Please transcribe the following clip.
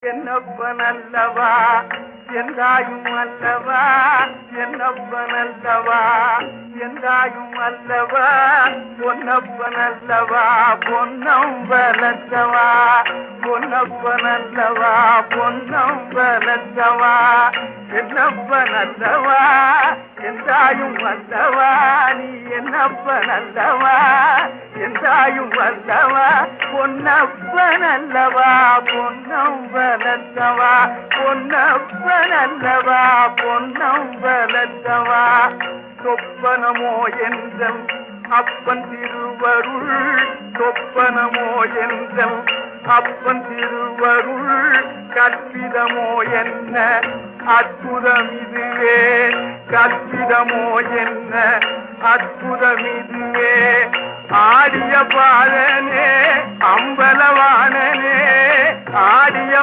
என்னப்பனல்லவா எந்தாயும் அல்லவா என்னப்பனல்லவா எந்தாயும் அல்லவா பொன்னப்பனல்லவா பொன்னம் வளர்த்தவா பொன்னப்பனல்லவா பொன்னம் வளர்த்தவா என்னப்பனல்லவா எந்தாயும் அல்லவா நீ என்னப்பனல்லவா எந்தாயும் அல்லவா பொன்னப்பனல்லவா பொன்னம் வளர்த்தவா பொன்னப்பனல்லவா பொன்னம் வளர்த்தவா சொப்பனமோ என்றல் அப்பன் திருவருள் சொப்பனமோ என்றல் அப்பன் திருவருள் கற்பிதமோ என்ன அற்புதம் இதுவே கற்பிதமோ என்ன அற்புதம் இதுவே ஆடிய பாலனே அம்பலவாணனே ஆடிய